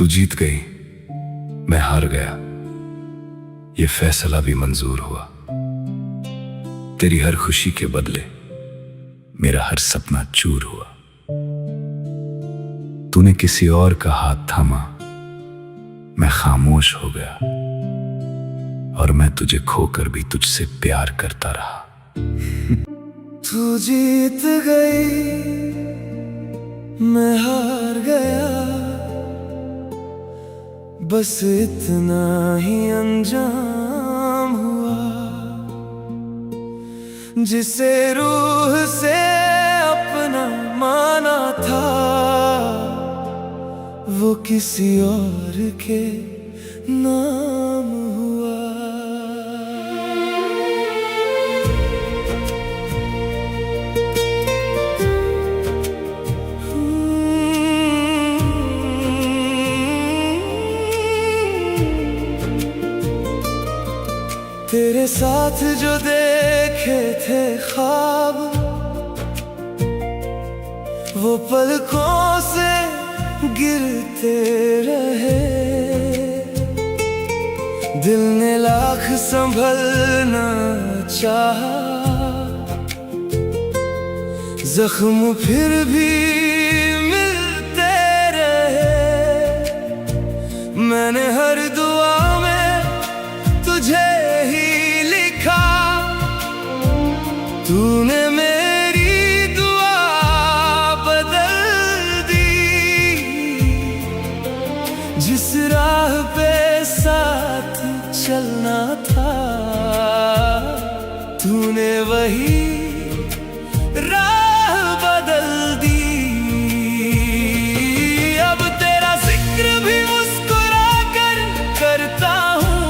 तू जीत गई, मैं हार गया, ये फैसला भी मंजूर हुआ। तेरी हर खुशी के बदले मेरा हर सपना चूर हुआ। तूने किसी और का हाथ थामा, मैं खामोश हो गया, और मैं तुझे खोकर भी तुझसे प्यार करता रहा। तू जीत गई, मैं हार गया, बस इतना ही अंजाम हुआ। जिसे रूह से अपना माना था, वो किसी और के नाम हुआ। तेरे साथ जो देखे थे ख्वाब, वो पलकों से गिरते रहे। दिल ने लाख संभलना चाहा, जख्म फिर भी मिलते रहे। मैंने हर दुआ में तुझे ही लिखा, तूने मेरी दुआ बदल दी। जिस राह पे साथ चलना था, तूने वही राह बदल दी। अब तेरा जिक्र भी मुस्कुरा कर करता हूँ,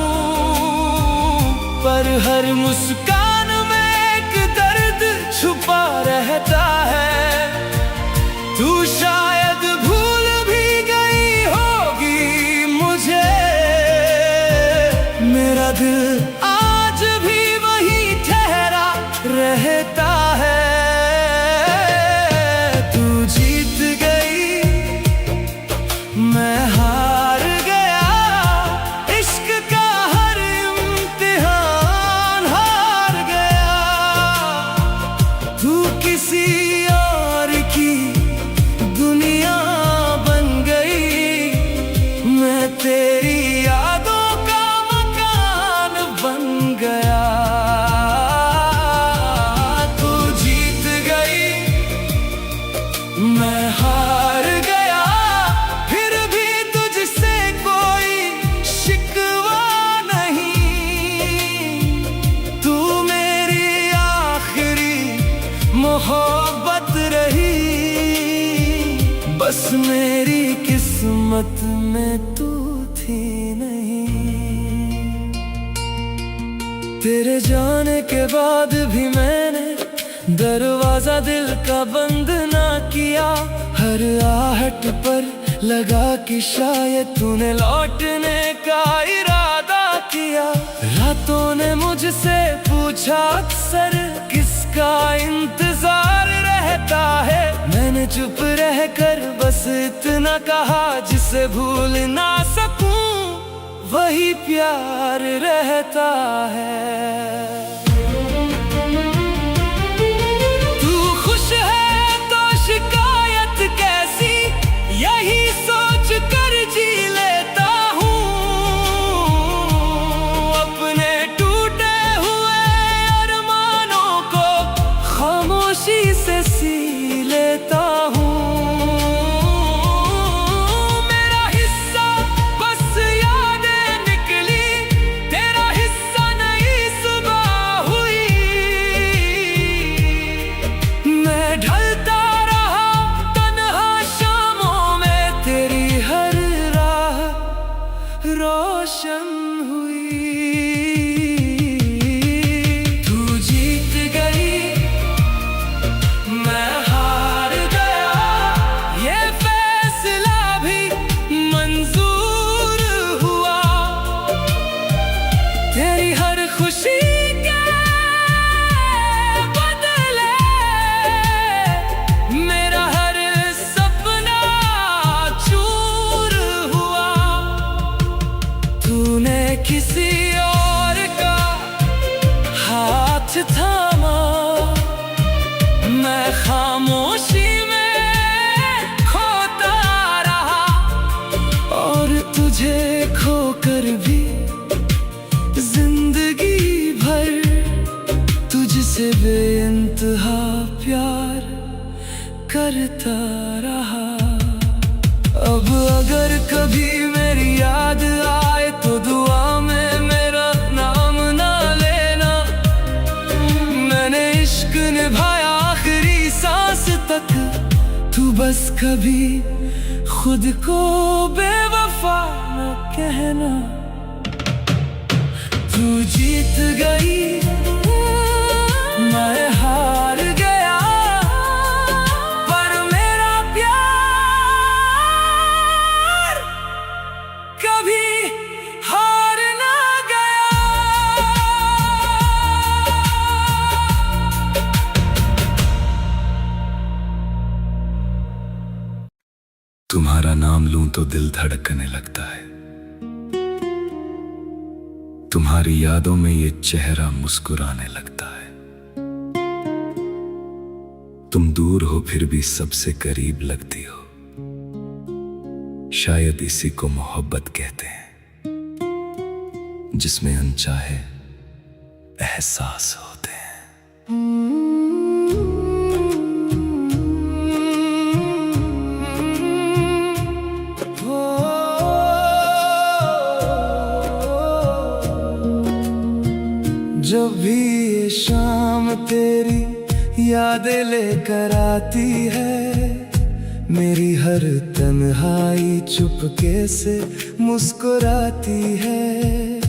पर हर मुस्कान में एक दर्द छुपा रहता है। तू शायद भूल भी गई होगी मुझे, मेरा दिल आज भी वही ठहरा रहता है। तू जीत गई, मैं हार गया, इश्क का हर इम्तिहान हार गया। तू किसी और की दुनिया बन गई, मैं तेरी यादों का मकान बन गया। तू जीत गई, मैं हार गया, फिर भी तुझसे कोई शिकवा नहीं। तू मेरी आखिरी मोहब्बत रही, बस मेरी किस्मत में तू थी नहीं। तेरे जाने के बाद भी मैंने दरवाजा दिल का बंद ना किया। हर आहट पर लगा कि शायद तूने लौटने का इरादा किया। रातों ने मुझसे पूछा अक्सर, किसका इंतजार रहता है। मैंने चुप रहकर बस इतना कहा, जिसे भूल ना सकूं वही प्यार रहता है। तू खुश है तो शिकायत कैसी, यही सोच कर जी लेता हूँ। अपने टूटे हुए अरमानों को खामोशी से सी लेता हूँ। मेरा हिस्सा बस यादें निकली, तेरा हिस्सा नई सुबह हुई। मैं ढलता रहा तन्हा शामों में, तेरी हर राह रोशन हुई। तू जीत गई, मैं हार गया, ये फैसला भी मंजूर हुआ। तेरी हर खुशी के बदले मेरा हर सपना चूर हुआ। किसी और का हाथ थामा, मैं खामोशी में खोता रहा और तुझे खोकर भी जिंदगी भर तुझसे बेइंतहा प्यार करता रहा। अब अगर कभी मेरी याद आए तो दुआ में मेरा नाम ना लेना। मैंने इश्क निभाया आखिरी सांस तक, तू बस कभी खुद को बेवफा न कहना। तू जीत गई, मैं हार गया, पर मेरा प्यार कभी हार ना गया। तुम्हारा नाम लूं तो दिल धड़कने लगता है, तुम्हारी यादों में ये चेहरा मुस्कुराने लगता है। तुम दूर हो फिर भी सबसे करीब लगती हो, शायद इसी को मोहब्बत कहते हैं, जिसमें अनचाहे एहसास होते हैं। जब भी ये शाम तेरी यादें लेकर आती है, मेरी हर तन्हाई चुपके से मुस्कुराती है।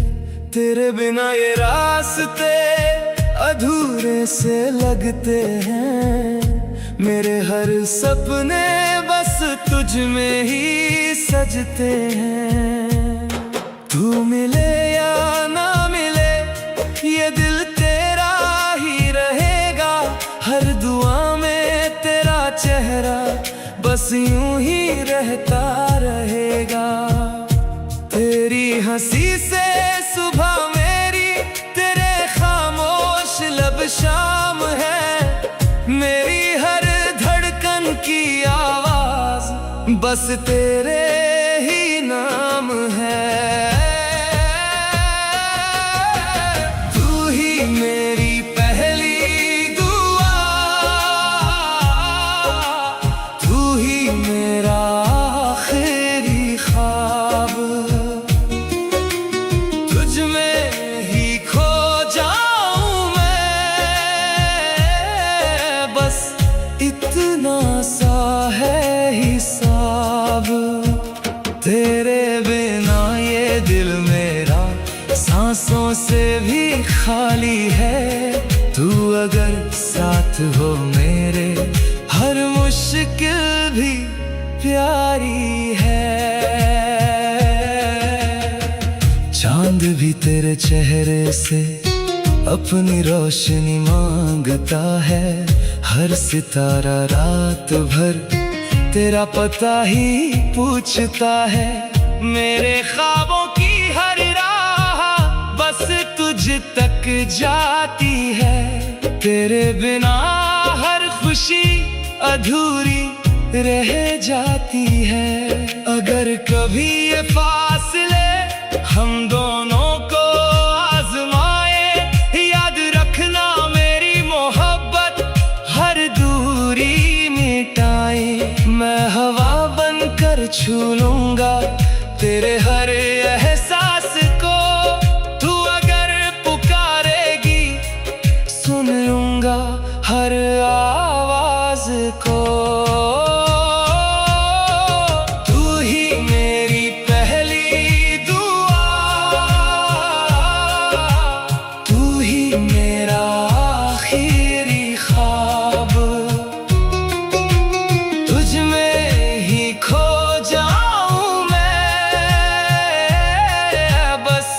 तेरे बिना ये रास्ते अधूरे से लगते हैं, मेरे हर सपने बस तुझ में ही सजते हैं। तू मिले या ना मिले ये दिल तेरा ही रहेगा, हर दुआ में तेरा चेहरा बस यूं ही रहता रहेगा। तेरी हंसी से सुबह मेरी, तेरे खामोश लब शाम है, मेरी हर धड़कन की आवाज बस तेरे ही नाम है। मेरी पहली दुआ, तू ही मेरा आखिरी ख्वाब, तुझ में ही खो जाऊं मैं, बस इतना सा है हिसाब। तेरे बिना ये दिल मेरा सांसों से भी खाली है, तू अगर साथ हो मेरे हर मुश्किल भी प्यारी है। चांद भी तेरे चेहरे से अपनी रोशनी मांगता है, हर सितारा रात भर तेरा पता ही पूछता है। मेरे ख्वाबों की हर बस तुझ तक जाती है, तेरे बिना हर खुशी अधूरी रह जाती है। अगर कभी ये फासले हम दोनों को आजमाए, याद रखना मेरी मोहब्बत हर दूरी मिटाए। मैं हवा बनकर छू लूंगा तेरे हर एहसास को, हर आवाज को। तू ही मेरी पहली दुआ, तू ही मेरा आखिरी ख्वाब, तुझ में ही खो जाऊं मैं, बस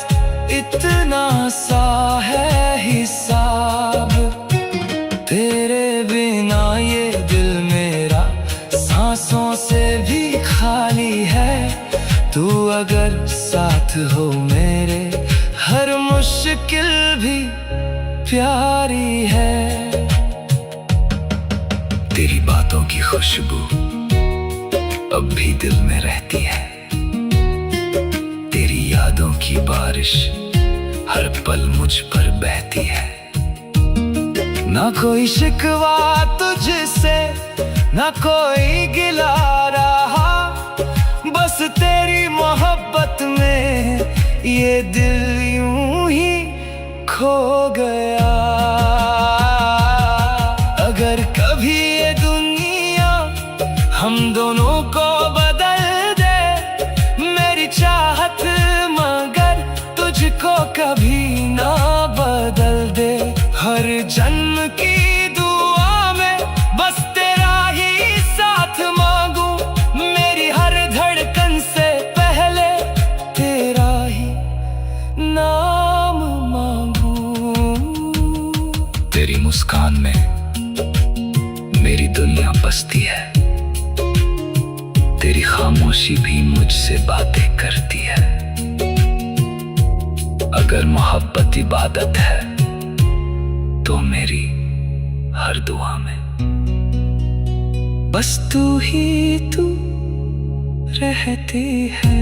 इतना सा है हिसाब। तेरे बिना ये दिल मेरा सांसों से भी खाली है, तू अगर साथ हो मेरे मुश्किल भी प्यारी है। तेरी बातों की खुशबू अब भी दिल में रहती है। तेरी यादों की बारिश हर पल मुझ पर बहती है। ना कोई शिकवा तुझसे, ना कोई गिला रहा, बस तेरी मोहब्बत में ये दिल यूं ही खो गया। अगर कभी ये दुनिया हम दोनों को बदल दे, मेरी चाहत मगर तुझको कभी ना बदल दे। हर जन्म की दुआ में बस तेरा ही साथ मांगू, मेरी हर धड़कन से पहले तेरा ही नाम मांगू। तेरी मुस्कान में मेरी दुनिया बसती है। तेरी खामोशी भी मुझसे बातें करती है। अगर मोहब्बत इबादत है तो मेरी हर दुआ में बस तू ही तू रहती है।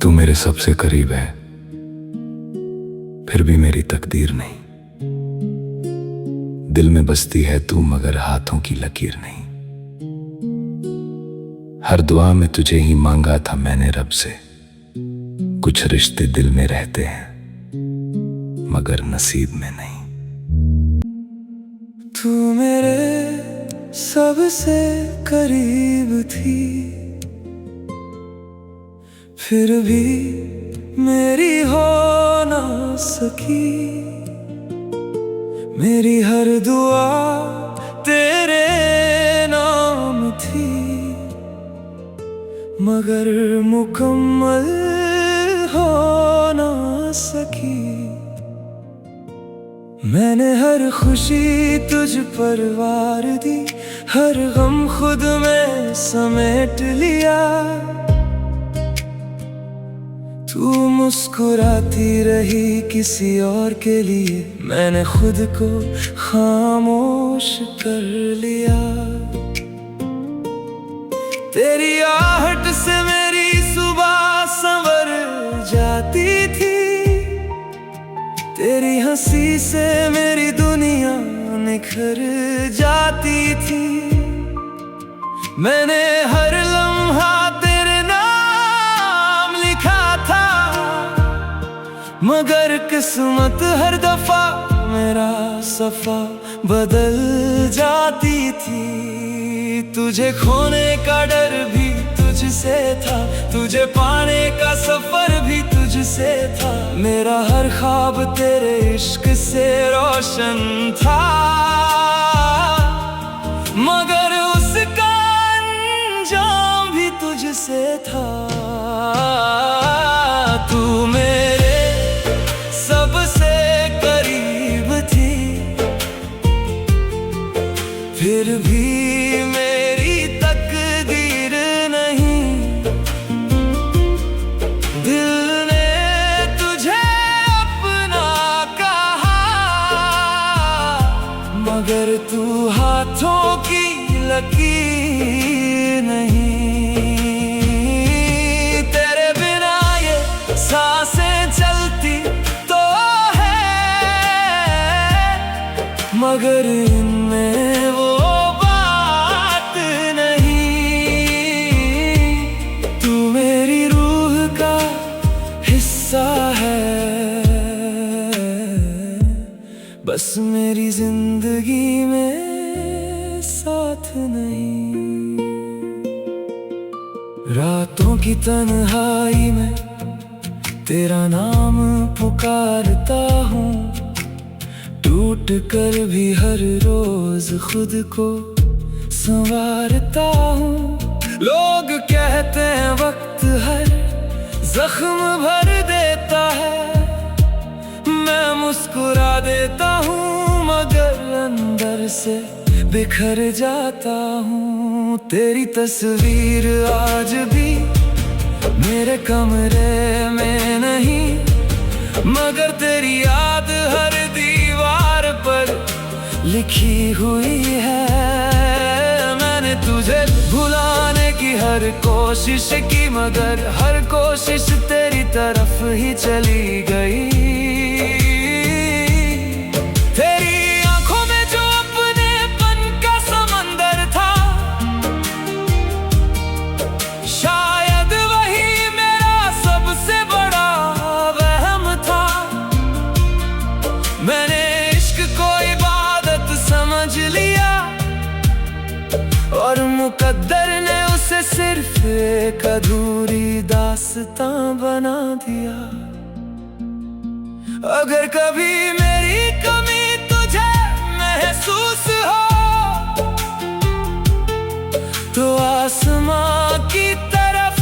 तू मेरे सबसे करीब है, फिर भी मेरी तकदीर नहीं। दिल में बसती है तू मगर हाथों की लकीर नहीं। हर दुआ में तुझे ही मांगा था मैंने रब से। कुछ रिश्ते दिल में रहते हैं मगर नसीब में नहीं। तू मेरे सबसे करीब थी, फिर भी मेरी हो ना सकी। मेरी हर दुआ तेरे नाम थी, मगर मुकम्मल हो ना सकी। मैंने हर खुशी तुझ पर वार दी, हर गम खुद में समेट लिया। तू मुस्कुराती रही किसी और के लिए, मैंने खुद को खामोश कर लिया। तेरी आहट से मेरी सुबह संवर जाती थी, तेरी हंसी से मेरी दुनिया निखर जाती थी। मैंने हर लम्हा तेरे नाम लिखा था, मगर किस्मत हर दफा मेरा सफा बदल जाती थी। तुझे खोने का डर भी तुझसे था, तुझे पाने का सफर भी तुझसे था। मेरा हर ख्वाब तेरे इश्क से रोशन था, मगर उसका अंजाम भी तुझसे था। तू मेरे सबसे करीब थी, फिर भी मेरी तकदीर नहीं। दिल ने तुझे अपना कहा, मगर तू हाथों की लकीर नहीं। तेरे बिना ये सांसें चलती तो है, मगर इनमें वो बात नहीं। तू मेरी रूह का हिस्सा है, बस मेरी जिंदगी में साथ नहीं। रातों की तन्हाई में तेरा नाम पुकारता हूँ, टूट कर भी हर रोज खुद को संवारता हूँ। लोग कहते हैं वक्त हर जख्म भर देता है, मैं मुस्कुरा देता हूँ मगर अंदर से बिखर जाता हूँ। हूँ तेरी तस्वीर आज भी मेरे कमरे में नहीं, मगर तेरी याद हर दीवार पर लिखी हुई है। मैंने तुझे भुलाने की हर कोशिश की, मगर हर कोशिश तेरी तरफ ही चली गई। तेरी आंखों में जो अपनेपन का समंदर था, शायद वही मेरा सबसे बड़ा वहम था। मैंने इश्क को इबादत समझ लिया और मुकद्दर ने उसे सिर्फ एक अधूरी दास्तां बना दिया। अगर कभी मेरी कमी तुझे महसूस हो तो आसमां की तरफ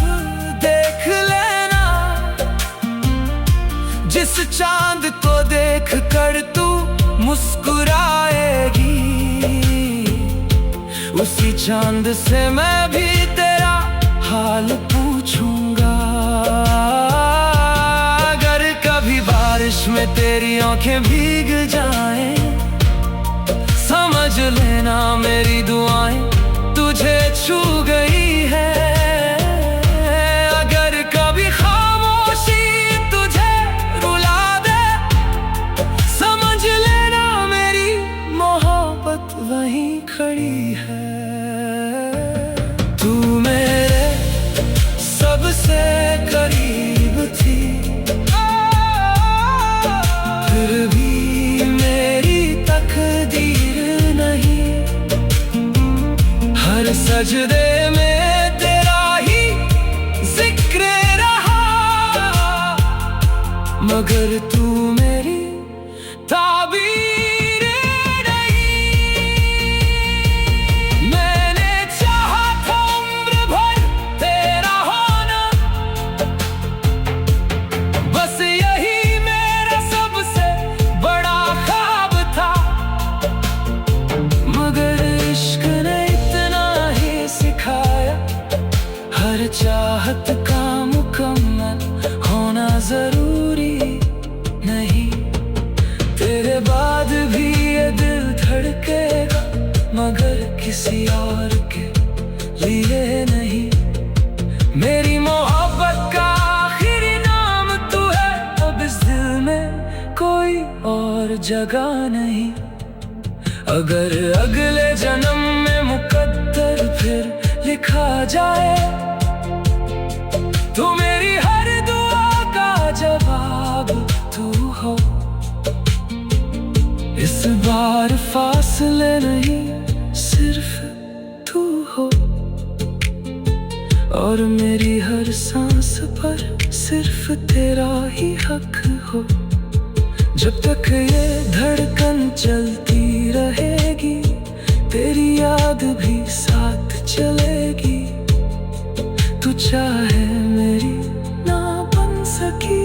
देख लेना। जिस चांद को देख कर तू मुस्कुराएगी, उसी चांद से मैं भी तेरा हाल पूछूंगा। अगर कभी बारिश में तेरी आंखें भीग जाएं, समझ लेना मेरी दुआएं तुझे छू गई है। अगर कभी खामोशी तुझे रुला दे, समझ लेना मेरी मोहब्बत वहीं खड़ी है। तू मेरे सबसे करीब थी, फिर भी मेरी तकदीर नहीं। हर सजदे में तेरा ही जिक्र रहा, मगर तू मेरी ताबीर नहीं। मैंने चाहा था उम्र भर तेरा होना, बस यही मेरा सबसे बड़ा ख्वाब था। मगर इश्क ने इतना ही सिखाया, हर चाहत का मुकम्मल होना जरूरी नहीं। तेरे बाद भी ये दिल धड़केगा, मगर किसी और के लिए नहीं। मेरी मोहब्बत का आखिरी नाम तू है, अब इस दिल में कोई और जगह नहीं। अगर अगले जन्म में मुकद्दर फिर लिखा जाए, तो मेरी हर दुआ का जवाब तू हो। इस बार फासले नहीं, सिर्फ तू हो। और मेरी हर सांस पर सिर्फ तेरा ही हक हो। जब तक ये धड़कन चलती रहेगी, तेरी याद भी साथ चलेगी। तू चाहे मेरी ना बन सकी,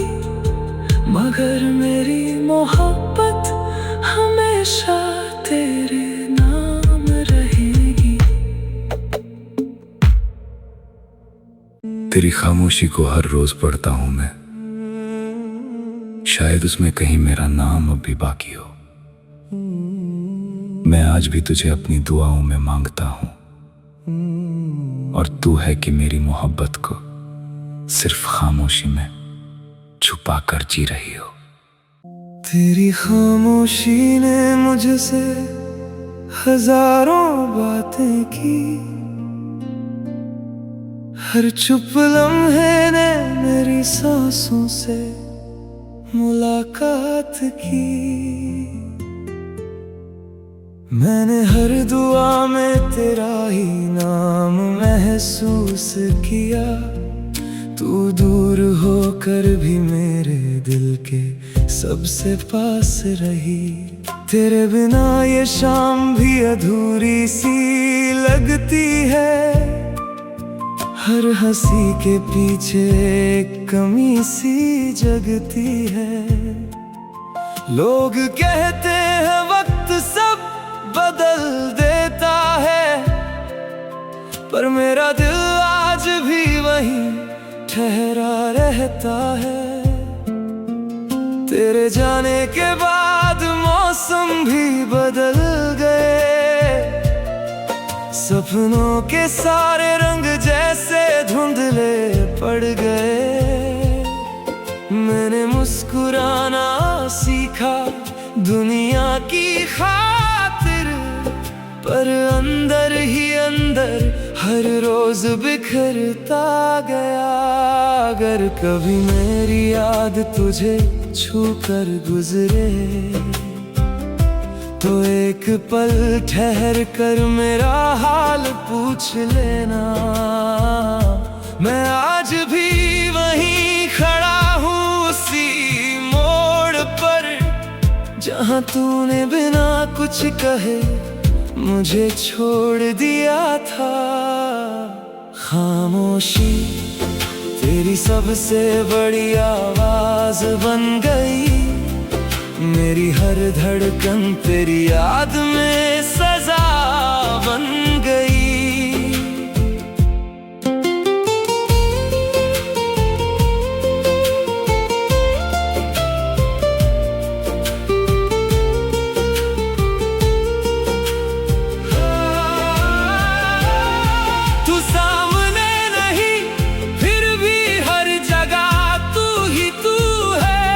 मगर मेरी मोहब्बत हमेशा तेरे नाम रहेगी। तेरी खामोशी को हर रोज पढ़ता हूं मैं, शायद उसमें कहीं मेरा नाम अब भी बाकी हो। मैं आज भी तुझे अपनी दुआओं में मांगता हूं, और तू है कि मेरी मोहब्बत को सिर्फ खामोशी में छुपा कर जी रही हो। तेरी खामोशी ने मुझसे हजारों बातें की, हर चुप लम्हे ने मेरी सांसों से मुलाकात की। मैंने हर दुआ में तेरा ही नाम महसूस किया। तू दूर होकर भी मेरे दिल के सबसे पास रही। तेरे बिना ये शाम भी अधूरी सी लगती है। हर हंसी के पीछे एक कमी सी जगती है। लोग कहते हैं वक्त सब बदल देता है, पर मेरा दिल आज भी वहीं ठहरा रहता है। तेरे जाने के बाद मौसम भी बदल गए, सपनों के सारे रंग जैसे धुंधले पड़ गए। मैंने मुस्कुराना सीखा दुनिया की खातिर, पर अंदर ही अंदर हर रोज बिखरता गया। अगर कभी मेरी याद तुझे छू कर गुजरे तो एक पल ठहर कर मेरा हाल पूछ लेना। मैं आज भी वहीं खड़ा हूँ उसी मोड़ पर, जहाँ तूने बिना कुछ कहे मुझे छोड़ दिया था। खामोशी तेरी सबसे बड़ी आवाज बन गई, मेरी हर धड़कन तेरी याद में सजा बन गई। तू सामने नहीं फिर भी हर जगह तू ही तू है।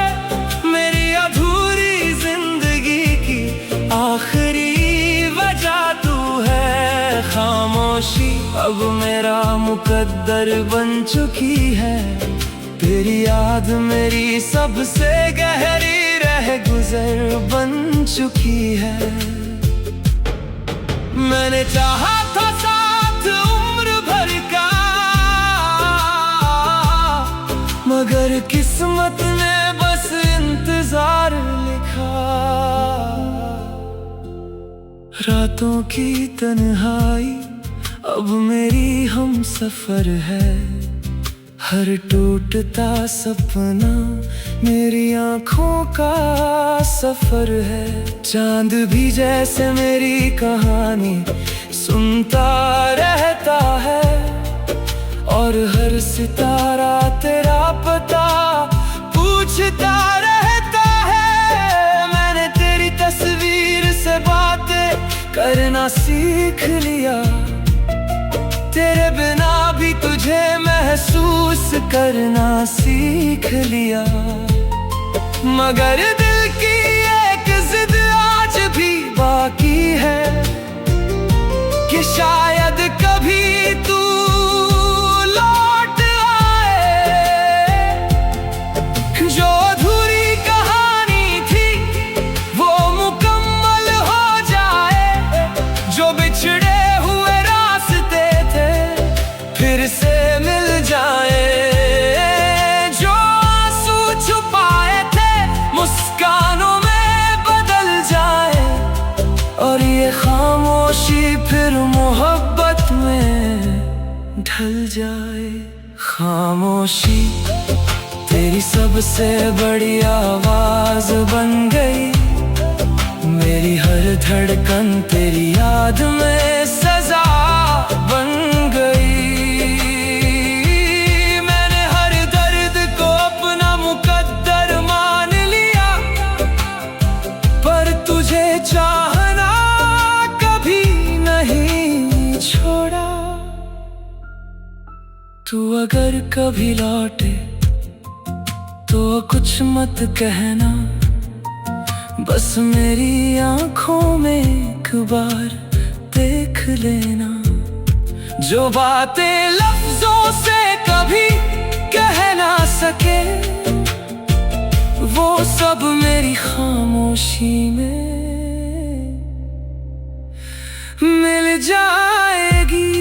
मेरी अधूरी जिंदगी की आखिरी वजह तू है। खामोशी अब मेरा मुकद्दर बन चुकी है, तेरी याद मेरी सबसे गहरी रह गुजर बन चुकी है। मैंने चाहा था साथ उम्र भर का, मगर किस्मत ने बस इंतजार लिखा। रातों की तन्हाई अब मेरी हम सफर है, हर टूटता सपना मेरी आँखों का सफर है। चांद भी जैसे मेरी कहानी सुनता रहता है, और हर सितारा तेरा पता पूछता रहता है। मैंने तेरी तस्वीर से बातें करना सीख लिया, तेरे बिना भी तुझे महसूस करना सीख लिया। मगर दिल की एक जिद आज भी बाकी है, कि शायद कभी तू लौट आए। जो अधूरी कहानी थी वो मुकम्मल हो जाए, जो बिछड़े हुए रास्ते थे फिर से मिल जाए। जो आंसू छुपाए थे मुस्कानों में बदल जाए, और ये खामोशी फिर मोहब्बत में ढल जाए। खामोशी तेरी सबसे बड़ी आवाज बन गई, मेरी हर धड़कन तेरी याद में सजा बन गई। मैंने हर दर्द को अपना मुकद्दर मान लिया, पर तुझे चाहना कभी नहीं छोड़ा। तू अगर कभी लौटे तो कुछ मत कहना, बस मेरी आँखों में एक बार देख लेना। जो बातें लफ्जों से कभी कह ना सके, वो सब मेरी खामोशी में मिल जाएगी।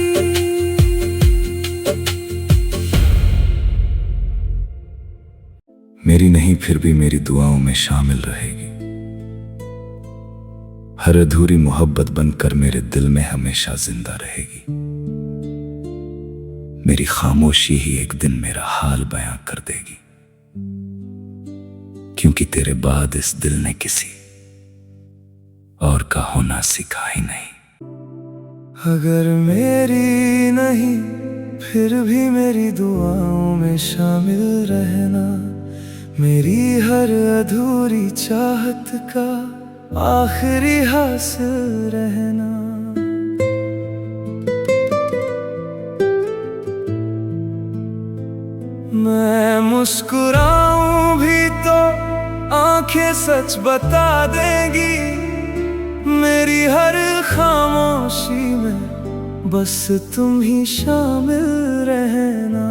मेरी नहीं फिर भी मेरी दुआओं में शामिल रहेगी, हर अधूरी मोहब्बत बनकर मेरे दिल में हमेशा जिंदा रहेगी। मेरी खामोशी ही एक दिन मेरा हाल बयां कर देगी, क्योंकि तेरे बाद इस दिल ने किसी और का होना सीखा ही नहीं। अगर मेरी नहीं फिर भी मेरी दुआओं में शामिल रहना, मेरी हर अधूरी चाहत का आखिरी हासिल रहना। मैं मुस्कुराऊं भी तो आंखें सच बता देंगी, मेरी हर खामोशी में बस तुम ही शामिल रहना।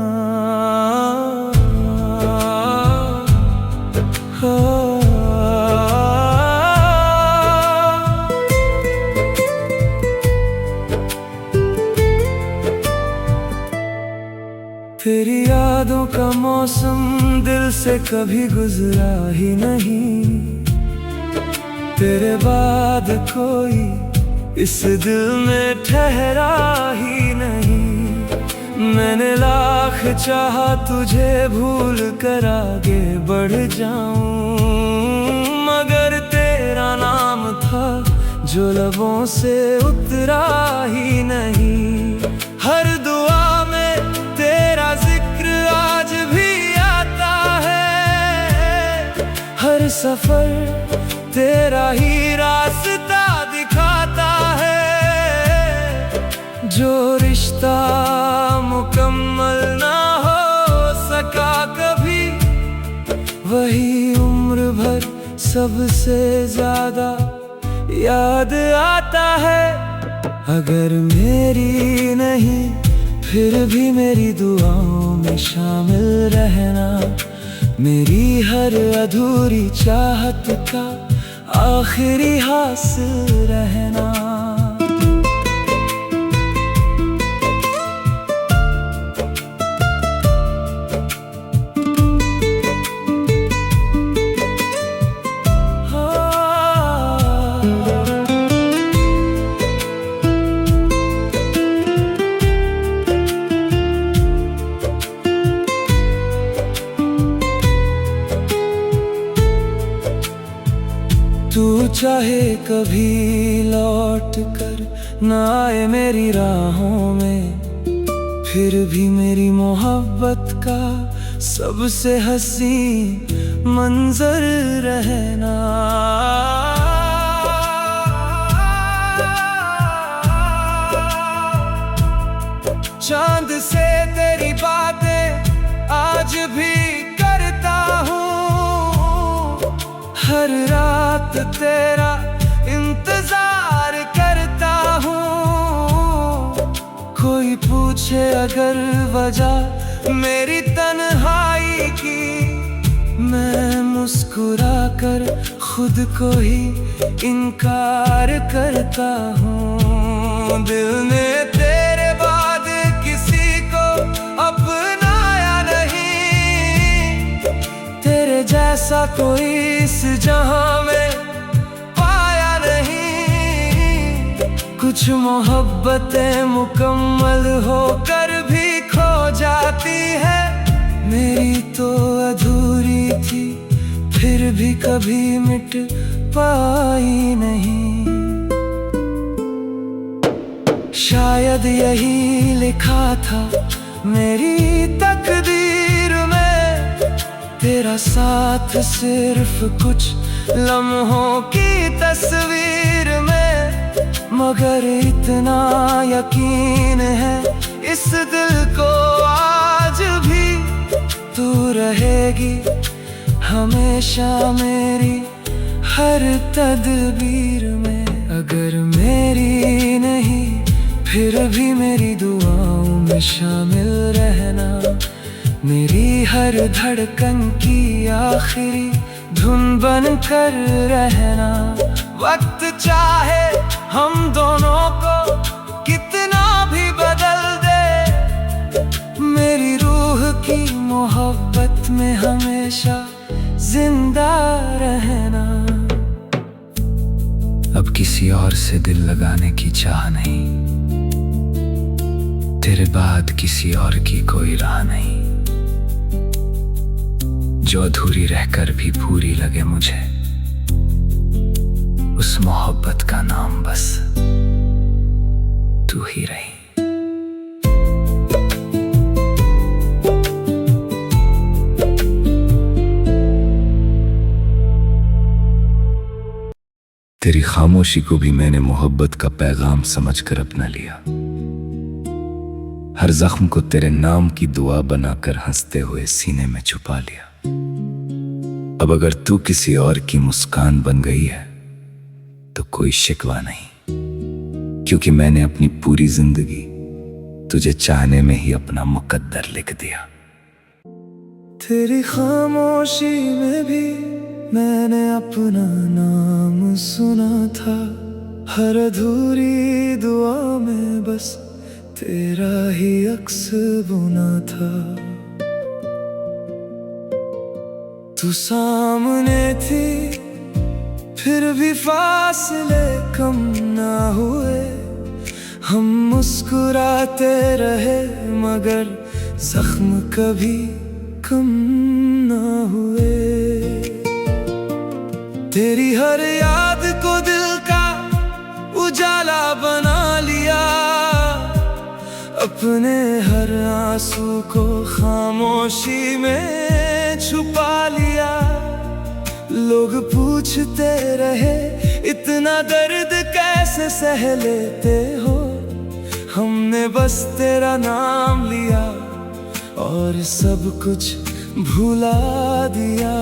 तेरी यादों का मौसम दिल से कभी गुजरा ही नहीं, तेरे बाद कोई इस दिल में ठहरा ही नहीं। मैंने लाख चाहा तुझे भूल कर आगे बढ़ जाऊं, मगर तेरा नाम था जो लबों से उतरा ही नहीं। हर दुआ में तेरा जिक्र आज भी आता है, हर सफर तेरा ही रास्ता दिखाता है। जो रिश्ता मुकम्मल ना हो सका कभी, वही उम्र भर सबसे ज्यादा याद आता है। अगर मेरी नहीं फिर भी मेरी दुआओं में शामिल रहना, मेरी हर अधूरी चाहत का आखिरी हासिल रहना। तू चाहे कभी लौट कर न आए मेरी राहों में, फिर भी मेरी मोहब्बत का सबसे हंसी मंजर रहना। चांद से तेरी बातें आज भी करता हूँ, हर रात तेरा इंतजार करता हूँ। कोई पूछे अगर वजह मेरी तन्हाई की, मैं मुस्कुरा कर खुद को ही इनकार करता हूँ। दिल ने तेरे बाद किसी को अपनाया नहीं, तेरे जैसा कोई इस जहां में पाया नहीं। कुछ मोहब्बतें मुकम्मल होकर भी खो जाती है, मेरी तो अधूरी थी फिर भी कभी मिट पाई नहीं। शायद यही लिखा था मेरी तकदीर में, तेरा साथ सिर्फ कुछ लम्हों की तस्वीर में। मगर इतना यकीन है इस दिल को आज भी, तू रहेगी हमेशा मेरी हर तदबीर में। अगर मेरी नहीं फिर भी मेरी दुआओं में शामिल रहना, मेरी हर धड़कन की आखिरी धुन बन कर रहना। वक्त चाहे हम दोनों को कितना भी बदल दे, मेरी रूह की मोहब्बत में हमेशा जिंदा रहना। अब किसी और से दिल लगाने की चाह नहीं, तेरे बाद किसी और की कोई राह नहीं। जो अधूरी रहकर भी पूरी लगे मुझे, उस मोहब्बत का नाम बस तू ही रही। तेरी खामोशी को भी मैंने मोहब्बत का पैगाम समझकर अपना लिया। हर जख्म को तेरे नाम की दुआ बनाकर हंसते हुए सीने में छुपा लिया। अब अगर तू किसी और की मुस्कान बन गई है तो कोई शिकवा नहीं, क्योंकि मैंने अपनी पूरी जिंदगी तुझे चाहने में ही अपना मुकद्दर लिख दिया। तेरी खामोशी में भी मैंने अपना नाम सुना था, हर अधूरी दुआ में बस तेरा ही अक्स बुना था। तू सामने थी फिर भी फासले कम ना हुए, हम मुस्कुराते रहे मगर जख्म कभी कम ना हुए। तेरी हर याद को दिल का उजाला बना लिया, अपने हर आंसू को खामोशी में छुपा लिया। लोग पूछते रहे इतना दर्द कैसे सह लेते हो, हमने बस तेरा नाम लिया और सब कुछ भुला दिया।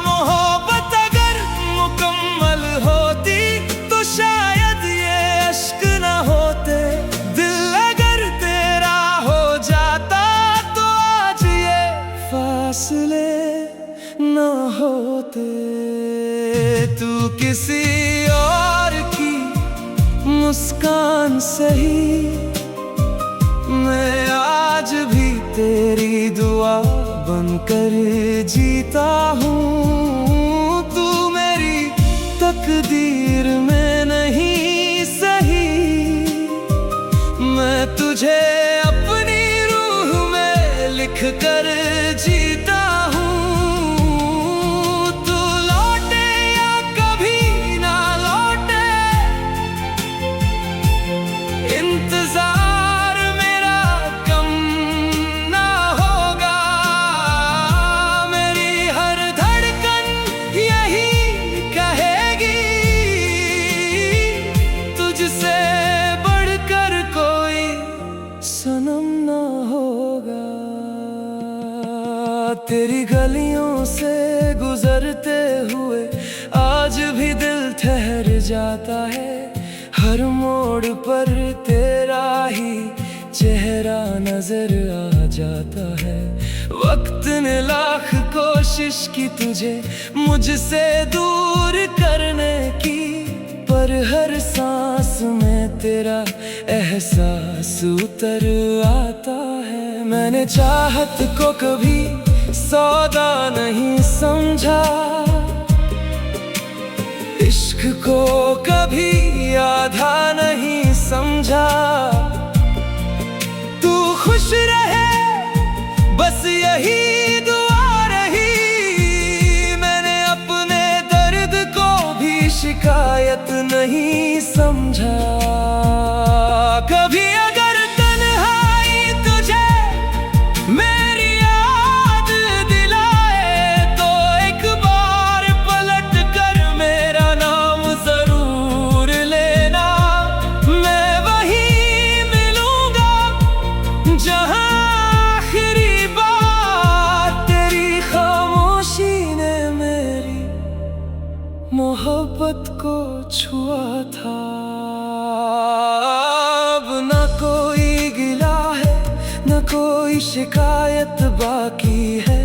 मोहब्बत अगर मुकम्मल होती तो शायद ये अश्क ना होते, दिल अगर तेरा हो जाता तो आज ये फासले ना होते। तू किसी और की मुस्कान सही, मैं आज भी तेरी दुआ बनकर जीता हूँ। तू मेरी तकदीर में नहीं सही, मैं तुझे अपनी रूह में लिख कर जीता हूँ। तू लौटे या कभी ना लौटे, इंतजार तेरी गलियों से गुजरते हुए आज भी दिल ठहर जाता है, हर मोड़ पर तेरा ही चेहरा नजर आ जाता है। वक्त ने लाख कोशिश की तुझे मुझसे दूर करने की, पर हर सांस में तेरा एहसास उतर आता है। मैंने चाहत को कभी सौदा नहीं समझा, इश्क को कभी आधा नहीं समझा। तू खुश रहे बस यही दुआ रही, मैंने अपने दर्द को भी शिकायत नहीं समझा। कभी अगर तन्हाई तुझे मेरी याद दिलाए तो एक बार पलट कर मेरा नाम जरूर लेना, मैं वहीं मिलूंगा जहां आखिरी बार तेरी खामोशी ने मेरी मोहब्बत को छुआ था। अब न कोई गिला है न कोई शिकायत बाकी है,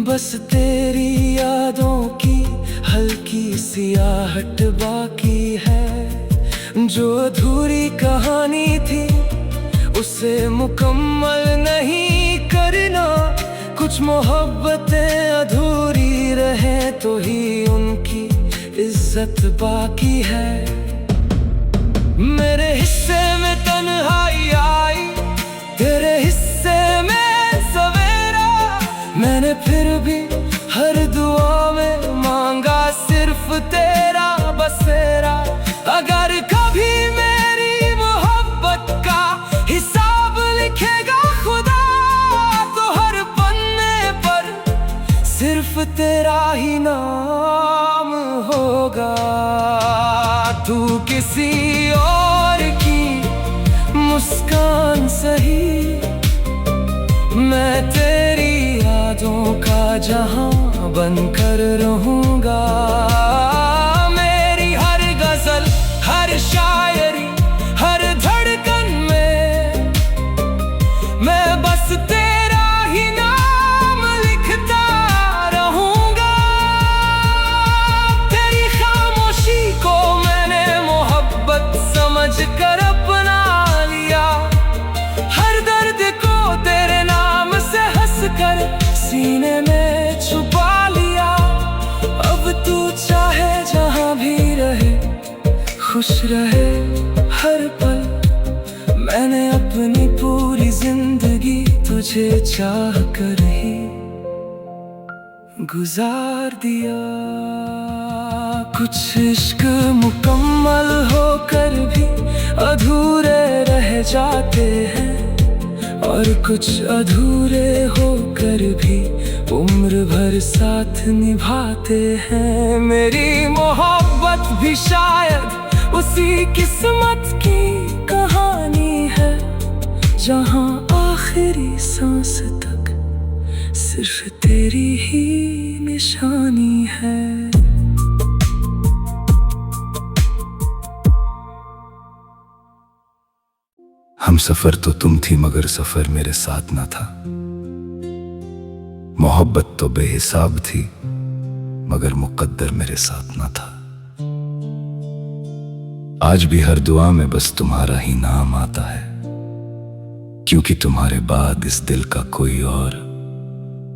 बस तेरी यादों की हल्की सी आहट बाकी है। जो अधूरी कहानी थी उसे मुकम्मल नहीं करना, कुछ मोहब्बतें अधूरी रहे तो ही उनकी इज्जत बाकी है। मेरे हिस्से में तन्हाई आई, तेरे हिस्से में सवेरा, मैंने फिर भी हर दुआ में मांगा सिर्फ तेरा बसेरा। अगर तेरा ही नाम होगा। तू किसी और की मुस्कान सही, मैं तेरी यादों का जहां बनकर रहूंगा। मेरी हर गजल, हर शायरी, हर धड़कन में मैं बस तेरा ही नाम लिखता रहूंगा। तेरी खामोशी को मैंने मोहब्बत समझ कर अपना लिया। हर दर्द को तेरे नाम से हंस कर सीने में छुपा लिया। अब तू चाहे जहां भी रहे, खुश रहे हर पल। मैंने अपनी पूरी जिंदगी तुझे चाह कर ही गुजार दिया। कुछ इश्क मुकम्मल होकर भी अधूरे रह जाते हैं, और कुछ अधूरे होकर भी उम्र भर साथ निभाते हैं। मेरी मोहब्बत भी शायद उसी किस्मत की कहानी है, जहां आखिरी सांस तक सिर्फ तेरी ही निशानी है। हम सफर तो तुम थी मगर सफर मेरे साथ ना था। मोहब्बत तो बेहिसाब थी मगर मुकद्दर मेरे साथ ना था। आज भी हर दुआ में बस तुम्हारा ही नाम आता है, क्योंकि तुम्हारे बाद इस दिल का कोई और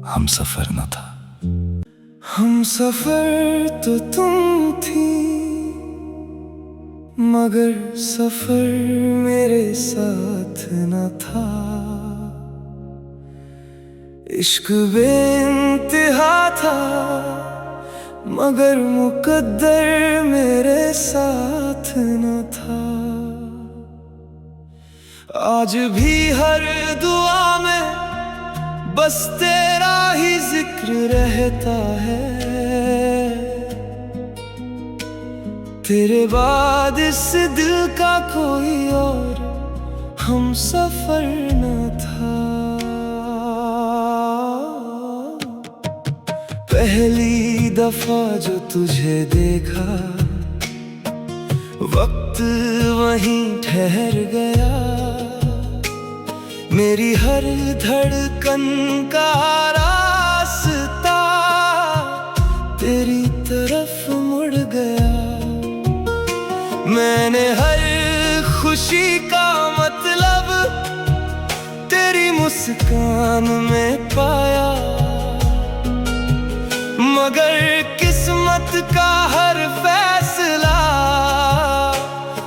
हम सफर न था। हम सफर तो तुम थी मगर सफर मेरे साथ न था। इश्क बेइंतहा था मगर मुकद्दर मेरे साथ न था। आज भी हर दुआ में बस तेरा ही जिक्र रहता है। तेरे बाद इस दिल का कोई और हम सफर न था। पहली दफा जो तुझे देखा वक्त वहीं ठहर गया। मेरी हर धड़कन का रास्ता तेरी तरफ मुड़ गया। मैंने हर खुशी का मतलब तेरी मुस्कान में पाया, मगर किस्मत का हर फैसला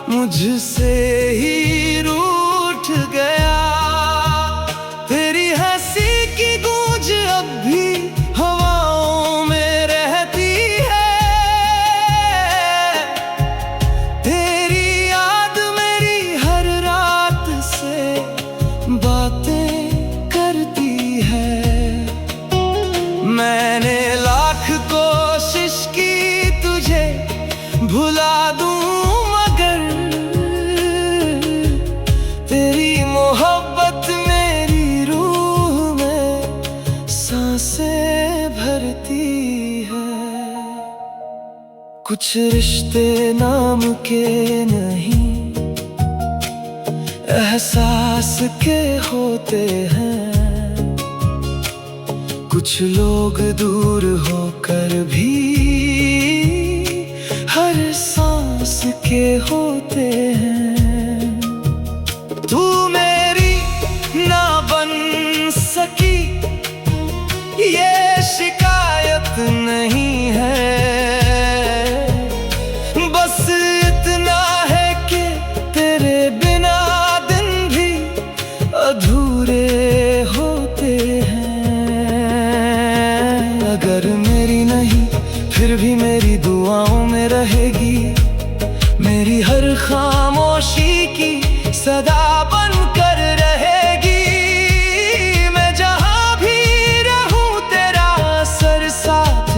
मुझसे ही रूठ गया। तेरी हंसी की गूंज अब भी हवाओं में रहती है। तेरी याद मेरी हर रात से बातें करती है। मैंने लाख कोशिश की तुझे भुला दूं, मगर तेरी मोहब्बत मेरी रूह में सांसें भरती है। कुछ रिश्ते नाम के नहीं एहसास के होते हैं। कुछ लोग दूर होकर भी हर सांस के होते हैं। तू मेरी ना बन सकी ये शिकायत नहीं है। बस इतना है कि तेरे बिना दिन भी अधूरे होते हैं। अगर मेरी नहीं फिर भी मेरी दुआओं में रहेगी। मेरी हर खामोशी की सदा बनकर रहेगी। मैं जहां भी रहूं तेरा सर साथ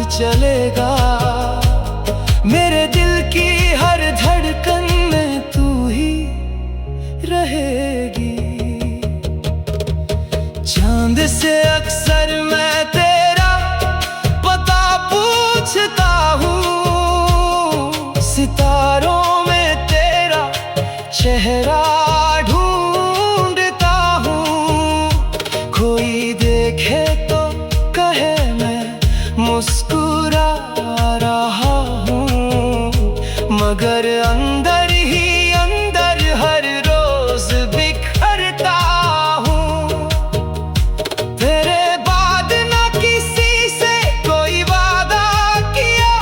चेहरा ढूंढता हूँ, कोई देखे तो कहे मैं मुस्कुरा रहा हूँ, मगर अंदर ही अंदर हर रोज बिखरता हूँ। तेरे बाद ना किसी से कोई वादा किया,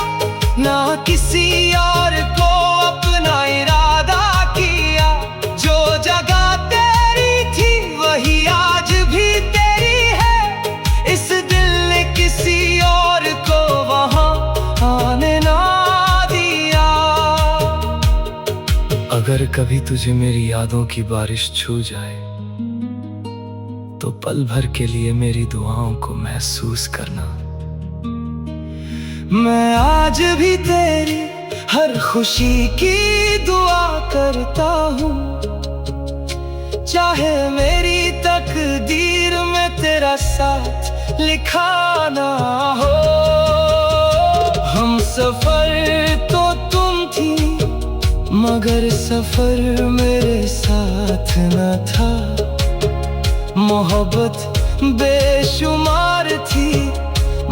ना किसी और को अपना इरादा किया। जो जगह तेरी थी वही आज भी तेरी है, इस दिल ने किसी और को वहां आने ना दिया। अगर कभी तुझे मेरी यादों की बारिश छू जाए तो पल भर के लिए मेरी दुआओं को महसूस करना। मैं आज भी तेरी हर खुशी की दुआ करता हूँ, चाहे मेरी तकदीर में तेरा साथ लिखा ना हो। हम सफर तो तुम थी, मगर सफर मेरे साथ न था। मोहब्बत बेशुमार थी,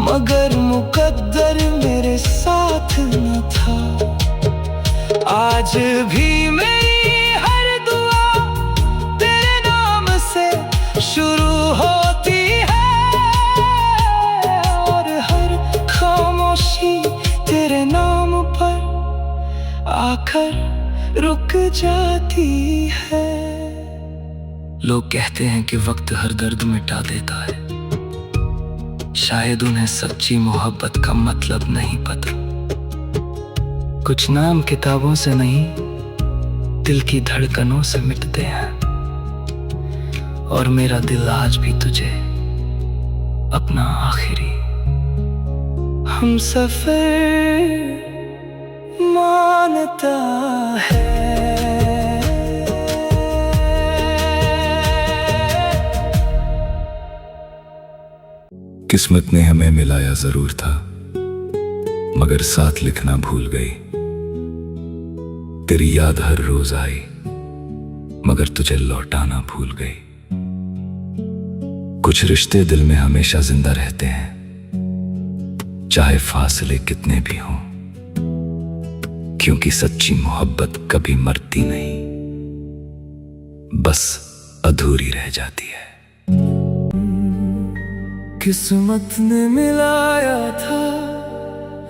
मगर मुकद्दर मेरे साथ न था। आज भी मेरी हर दुआ तेरे नाम से शुरू होती है, और हर खामोशी तेरे नाम पर आकर रुक जाती है। लोग कहते हैं कि वक्त हर दर्द मिटा देता है, शायद उन्हें सच्ची मोहब्बत का मतलब नहीं पता। कुछ नाम किताबों से नहीं, दिल की धड़कनों से मिटते हैं, और मेरा दिल आज भी तुझे अपना आखिरी हम सफर मानता है। किस्मत ने हमें मिलाया जरूर था, मगर साथ लिखना भूल गई। तेरी याद हर रोज आई, मगर तुझे लौटाना भूल गई। कुछ रिश्ते दिल में हमेशा जिंदा रहते हैं, चाहे फासले कितने भी हों, क्योंकि सच्ची मोहब्बत कभी मरती नहीं, बस अधूरी रह जाती है। किस्मत ने मिलाया था,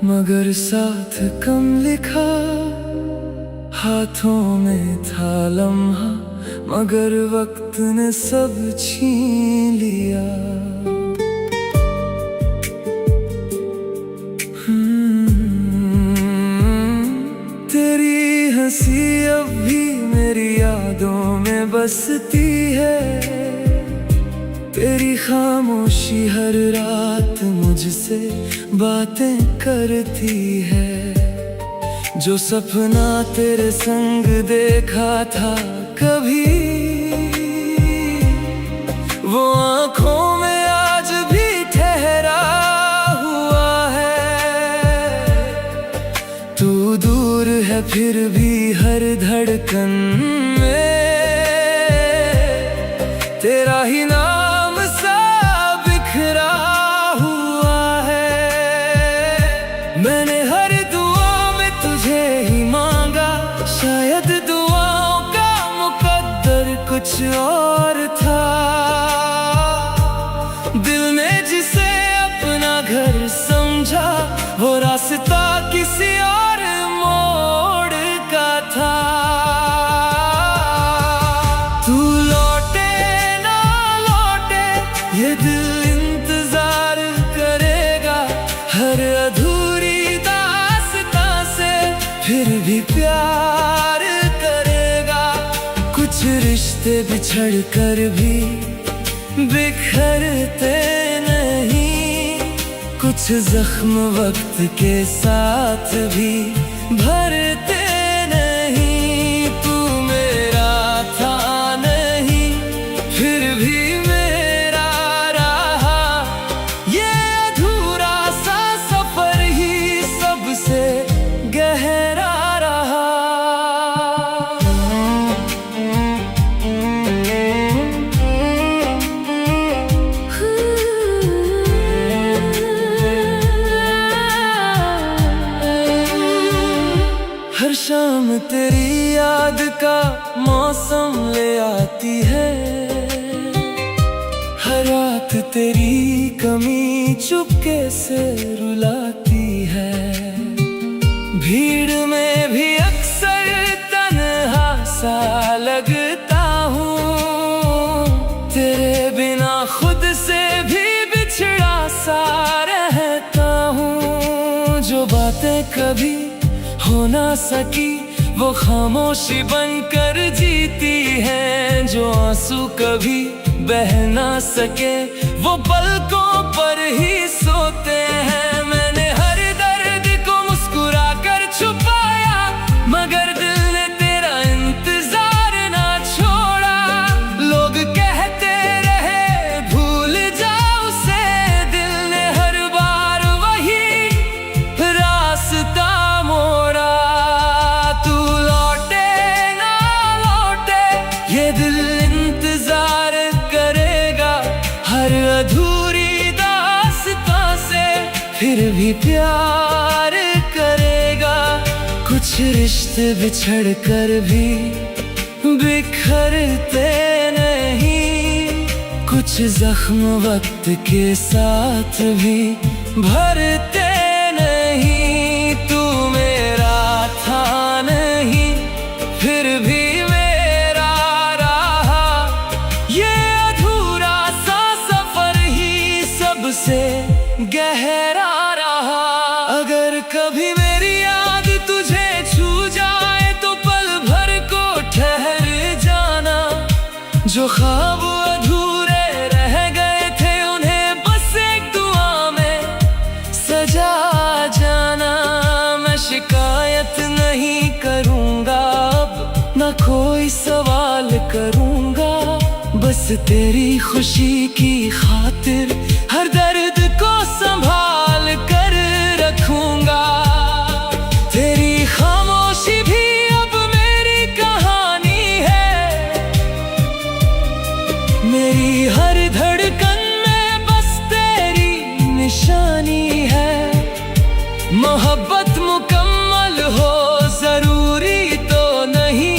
मगर साथ कम लिखा। हाथों में था लम्हा, मगर वक्त ने सब छीन लिया। तेरी हंसी अब भी मेरी यादों में बसती है, तेरी खामोशी हर रात मुझसे बातें करती है। जो सपना तेरे संग देखा था कभी, वो आँखों में आज भी ठहरा हुआ है। तू दूर है फिर भी हर धड़कन में तेरा ही नाम सा बिखरा हुआ है। मैंने हर दुआ में तुझे ही मांगा, शायद दुआओं का मुकद्दर कुछ और था। दिल ने जिसे अपना घर समझा, वो रास्ता किसी और मोड़ का था। तू लौटे ना लौटे ये दिल इंतजार करेगा, हर अधूरी दास्तां से फिर भी प्यार करेगा। कुछ रिश्ते बिछड़ कर भी बिखरते नहीं, कुछ जख्म वक्त के साथ भी भरते नहीं। तू मेरा था नहीं, फिर भी मेरा रहा। ये अधूरा सा सफर ही सबसे गहरा रहा। कभी हो ना सकी वो खामोशी बनकर जीती है, जो आंसू कभी बह ना सके वो पलकों पर ही सोते हैं। मैंने हर दर्द को मुस्कुरा कर छुपाया, मगर दिल ने तेरा इंतजार ना छोड़ा। लोग कहते रहे भूल जाओ उसे, दिल ने हर बार वही रास्ता मोड़ा। तू लौटे ना लौटे ये दिल इंतजार करेगा, हर अधूरी दास्तां से फिर भी प्यार करेगा। कुछ रिश्ते बिछड़ कर भी बिखरते नहीं, कुछ जख्म वक्त के साथ भी भरते नहीं। तू मेरा था नहीं फिर भी मेरा रहा, ये अधूरा सा सफर ही सबसे गहरा रहा। अगर कभी मेरी याद तुझे छू जाए तो पल भर को ठहर जाना, जो ख्वाब अधूरे रह गए थे उन्हें बस एक दुआ में सजा जाना। मैं शिकायत नहीं करूंगा अब, ना कोई सवाल करूंगा, बस तेरी खुशी की खातिर हर दर्द को संभाल कर रखूंगा। तेरी खामोशी भी अब मेरी कहानी है, मेरी हर धड़कन में बस तेरी निशानी है। मोहब्बत मुकम्मल हो जरूरी तो नहीं,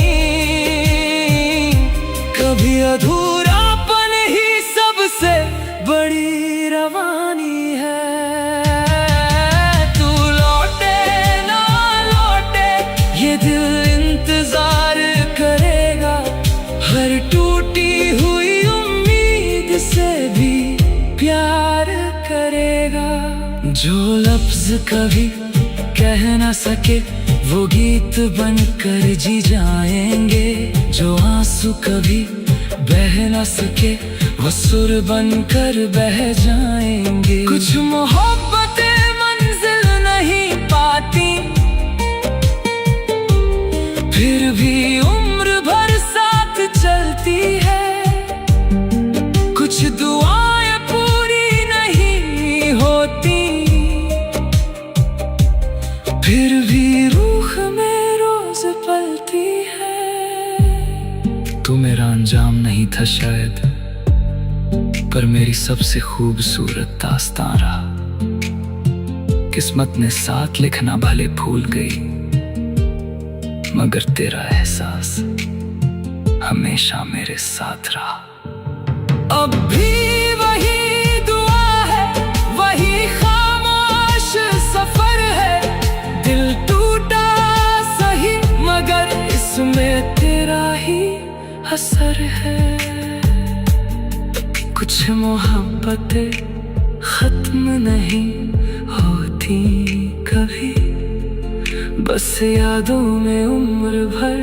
कभी अधूरापन ही सबसे बड़ी रवानी है। तू लौटे ना लौटे ये दिल इंतजार करेगा, हर टूटी हुई उम्मीद से भी प्यार करेगा। जो लफ्ज कभी कह ना सके वो गीत बनकर जी जाएंगे, जो आंसू कभी बह ना सके वो सुर बनकर बह जाएंगे। कुछ मोहब्बतें मंजिल नहीं पाती, फिर भी उम्र भर साथ चलती है। कुछ दुआएं पूरी नहीं होती, फिर भी रूह में रोज पलती है। तू मेरा अंजाम नहीं था शायद, पर मेरी सबसे खूबसूरत दास्तां रहा। किस्मत ने साथ लिखना भले भूल गई, मगर तेरा एहसास हमेशा मेरे साथ रहा। अब भी वही दुआ है, वही खामोश सफर है। दिल टूटा सही मगर इसमें तेरा ही असर है। कुछ मोहब्बतें खत्म नहीं होती कभी, बस यादों में उम्र भर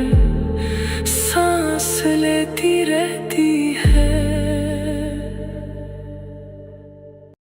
सांस लेती रहती।